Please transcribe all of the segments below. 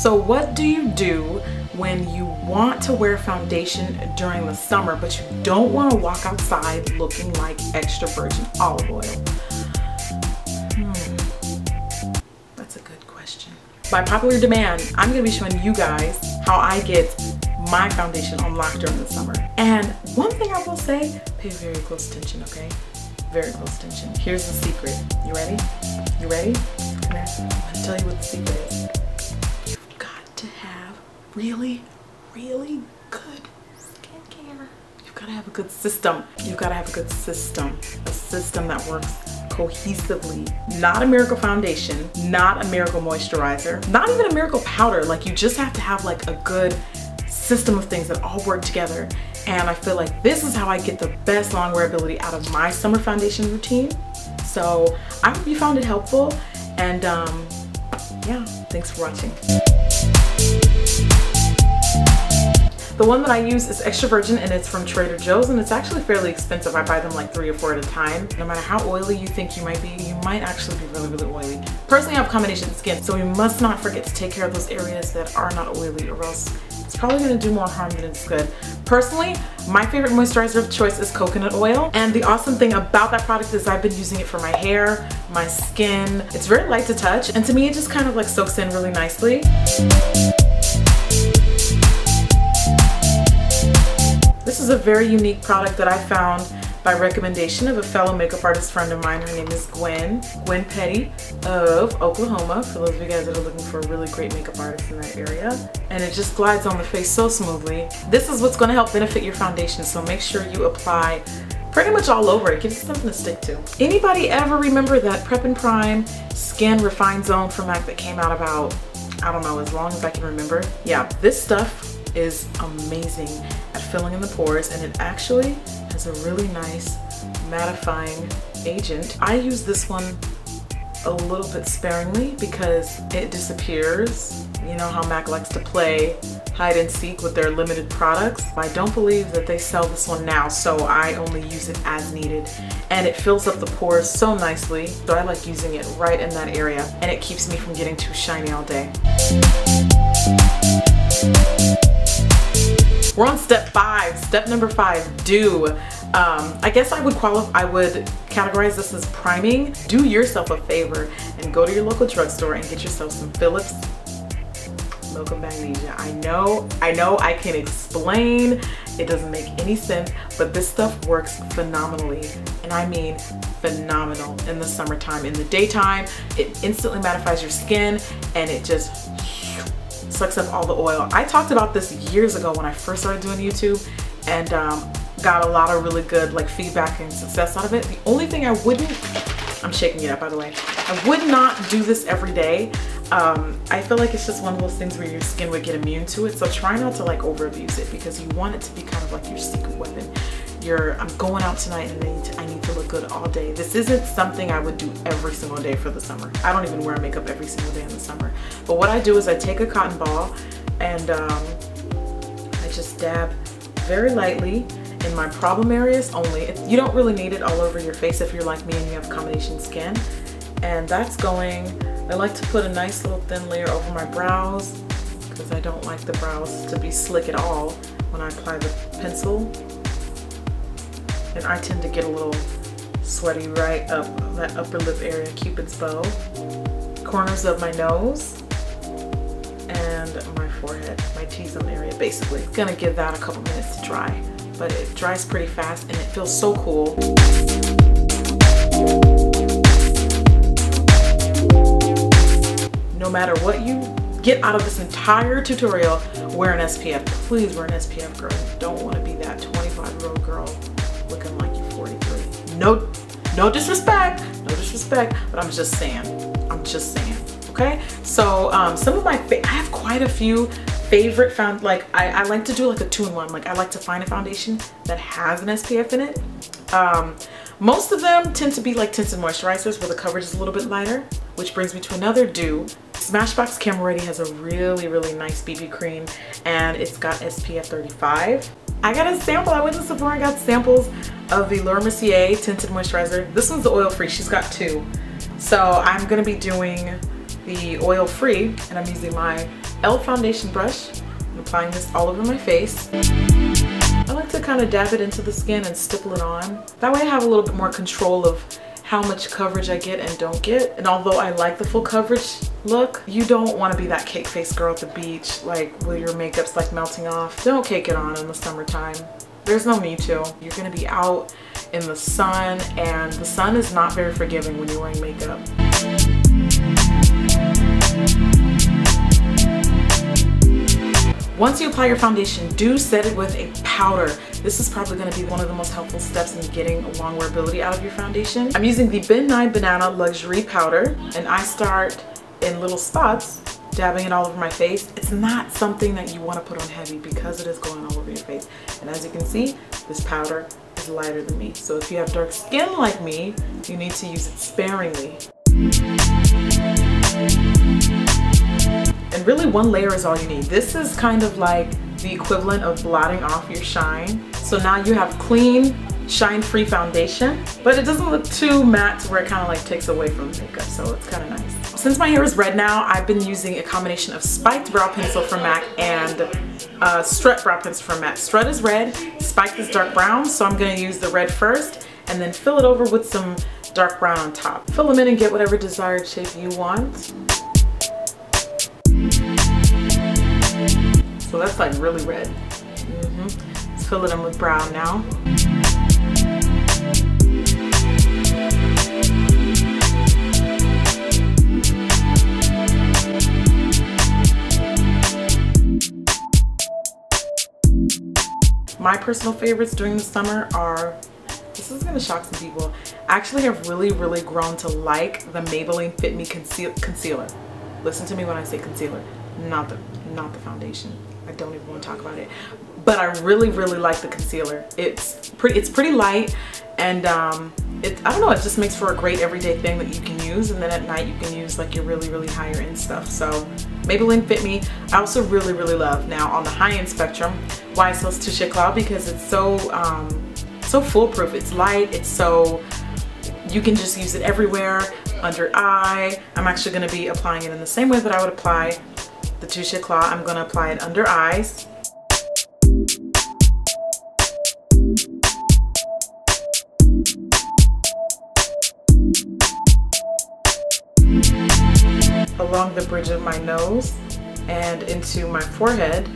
So what do you do when you want to wear foundation during the summer, but you don't want to walk outside looking like extra virgin olive oil? That's a good question. By popular demand, I'm going to be showing you guys how I get my foundation on lock during the summer. And one thing I will say, pay very close attention, okay? Very close attention. Here's the secret. You ready? You ready? Come here. I'm going to tell you what the secret is. You've got to have really, really good skincare. You've got to have a good system. You've got to have a good system. A system that works cohesively. Not a miracle foundation, not a miracle moisturizer, not even a miracle powder. Like, you just have to have like a good system of things that all work together. And I feel like this is how I get the best long wearability out of my summer foundation routine. So I hope you found it helpful, and yeah, thanks for watching. The one that I use is extra virgin, and it's from Trader Joe's, and it's actually fairly expensive. I buy them like 3 or 4 at a time. No matter how oily you think you might be, you might actually be really, really oily. Personally, I have combination skin, so we must not forget to take care of those areas that are not oily, or else it's probably going to do more harm than it's good. Personally, my favorite moisturizer of choice is coconut oil, and the awesome thing about that product is I've been using it for my hair, my skin. It's very light to touch, and to me it just kind of like soaks in really nicely. This is a very unique product that I found by recommendation of a fellow makeup artist friend of mine. Her name is Gwen Petty of Oklahoma, for those of you guys that are looking for a really great makeup artist in that area. And it just glides on the face so smoothly. This is what's going to help benefit your foundation, so make sure you apply pretty much all over. It gives you something to stick to. Anybody ever remember that Prep and Prime Skin Refine Zone from MAC that came out about, I don't know, as long as I can remember? Yeah, this stuff is amazing at filling in the pores, and it actually has a really nice mattifying agent. I use this one a little bit sparingly because it disappears. You know how MAC likes to play hide and seek with their limited products. I don't believe that they sell this one now, so I only use it as needed, and it fills up the pores so nicely. So I like using it right in that area, and it keeps me from getting too shiny all day. We're on step 5. Step number 5, do. I guess I would categorize this as priming. Do yourself a favor and go to your local drugstore and get yourself some Phillips Milk of Magnesia. I know I can explain, it doesn't make any sense, but this stuff works phenomenally, and I mean phenomenal in the summertime. In the daytime, it instantly mattifies your skin, and it just sucks up all the oil. I talked about this years ago when I first started doing YouTube, and got a lot of really good like feedback and success out of it. The only thing I wouldn't, I'm shaking it up by the way, I would not do this every day. I feel like it's just one of those things where your skin would get immune to it, so try not to like over abuse it, because you want it to be kind of like your secret weapon. I'm going out tonight and I need to look good all day. This isn't something I would do every single day for the summer. I don't even wear makeup every single day in the summer. But what I do is I take a cotton ball and I just dab very lightly in my problem areas only. You don't really need it all over your face if you're like me and you have combination skin. And that's going, I like to put a nice little thin layer over my brows, because I don't like the brows to be slick at all when I apply the pencil. And I tend to get a little sweaty right up that upper lip area, Cupid's bow, corners of my nose, and my forehead, my T-zone area basically. Gonna give that a couple minutes to dry, but it dries pretty fast and it feels so cool. No matter what you get out of this entire tutorial, wear an SPF. Please wear an SPF, girl. You don't want to be that 25-year-old girl looking like you're 43. No disrespect, but I'm just saying, okay? So some of my, I have quite a few favorite I like to do like a 2-in-1. Like, I like to find a foundation that has an SPF in it. Most of them tend to be like tinted moisturizers where the coverage is a little bit lighter, which brings me to another do. Smashbox Camera Ready has a really, really nice BB cream, and it's got SPF 35. I got a sample. I went to Sephora and got samples of the Laura Mercier tinted moisturizer. This one's the oil free. She's got 2. So I'm gonna be doing the oil free, and I'm using my e.l.f. foundation brush. I'm applying this all over my face. I like to kind of dab it into the skin and stipple it on. That way I have a little bit more control of how much coverage I get and don't get. And although I like the full coverage look, you don't want to be that cake face girl at the beach, like where your makeup's like melting off. Don't cake it on in the summertime. There's no need to. You're gonna be out in the sun, and the sun is not very forgiving when you're wearing makeup. Once you apply your foundation, do set it with a powder. This is probably going to be one of the most helpful steps in getting a long wearability out of your foundation. I'm using the Ben Nye Banana Luxury Powder, and I start in little spots, dabbing it all over my face. It's not something that you want to put on heavy because it is going all over your face. And as you can see, this powder is lighter than me. So if you have dark skin like me, you need to use it sparingly. And really one layer is all you need. This is kind of like the equivalent of blotting off your shine. So now you have clean, shine-free foundation, but it doesn't look too matte to where it kind of like takes away from the makeup, so it's kind of nice. Since my hair is red now, I've been using a combination of spiked brow pencil from MAC and strut brow pencil from MAC. Strut is red, spiked is dark brown, so I'm going to use the red first and then fill it over with some dark brown on top. Fill them in and get whatever desired shape you want. So that's like really red. Let's fill it in with brown now. My personal favorites during the summer are, this is gonna shock some people, actually have really grown to like the Maybelline Fit Me Concealer. Listen to me when I say concealer, not the foundation. I don't even want to talk about it, but I really like the concealer. It's pretty light, and I don't know, it just makes for a great everyday thing that you can use, and then at night you can use like your really higher end stuff. So Maybelline Fit Me. I also really love now on the high end spectrum YSL's Touche Cloud, because it's so foolproof. It's light, it's so, you can just use it everywhere. Under eye, I'm actually going to be applying it in the same way that I would apply the Touche Cloud. I'm going to apply it under eyes. Along the bridge of my nose and into my forehead.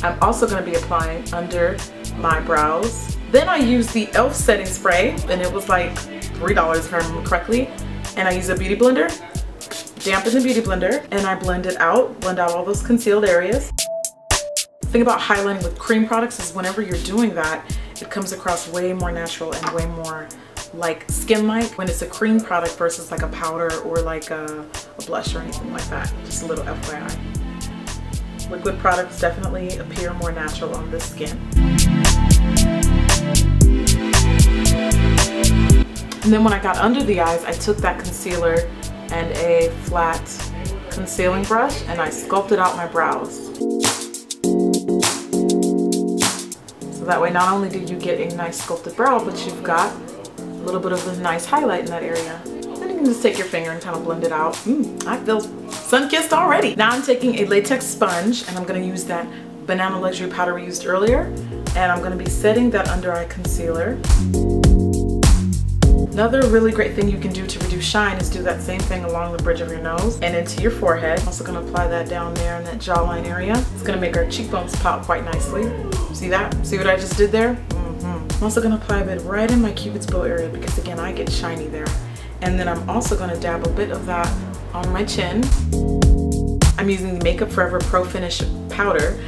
I'm also going to be applying under my brows. Then I use the e.l.f. setting spray, and it was like $3 if I remember correctly. And I use a beauty blender, dampen the beauty blender, and I blend it out, blend out all those concealed areas. The thing about highlighting with cream products is whenever you're doing that, it comes across way more natural and way more like skin-like when it's a cream product versus like a powder or like a blush or anything like that. Just a little FYI. Liquid products definitely appear more natural on the skin. And then when I got under the eyes, I took that concealer and a flat concealing brush and I sculpted out my brows. So that way not only do you get a nice sculpted brow, but you've got a little bit of a nice highlight in that area. Then you can just take your finger and kind of blend it out. I feel sun-kissed already. Now I'm taking a latex sponge and I'm going to use that Banana Luxury powder we used earlier, and I'm going to be setting that under eye concealer. Another really great thing you can do to reduce shine is do that same thing along the bridge of your nose and into your forehead. I'm also going to apply that down there in that jawline area. It's going to make our cheekbones pop quite nicely. See that? See what I just did there? I'm also going to apply a bit right in my Cupid's bow area because again I get shiny there. And then I'm also going to dab a bit of that on my chin. I'm using the Makeup Forever Pro Finish powder.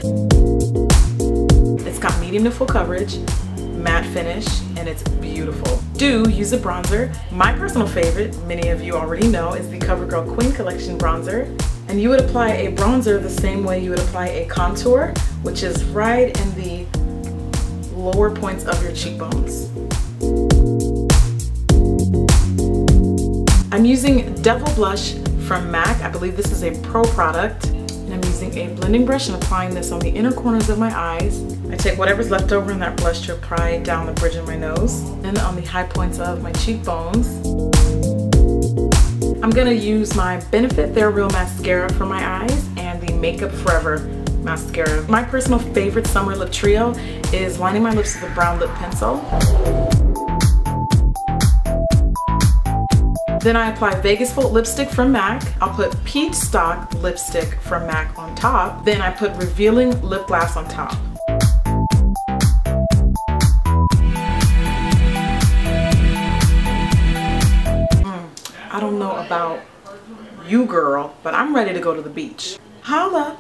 It's got medium to full coverage, matte finish, and it's beautiful. Do use a bronzer. My personal favorite, many of you already know, is the CoverGirl Queen Collection bronzer. And you would apply a bronzer the same way you would apply a contour, which is right in the lower points of your cheekbones. I'm using Devil Blush from MAC. I believe this is a pro product. And I'm using a blending brush and applying this on the inner corners of my eyes. I take whatever's left over in that blush to apply down the bridge of my nose and on the high points of my cheekbones. I'm I'm gonna use my Benefit They're Real mascara for my eyes and the Makeup Forever mascara. My personal favorite summer lip trio is lining my lips with a brown lip pencil. Then I apply Vegas Volt lipstick from MAC. I'll put Peach Stock lipstick from MAC on top. Then I put Revealing lip gloss on top. I don't know about you, girl, but I'm ready to go to the beach. Holla!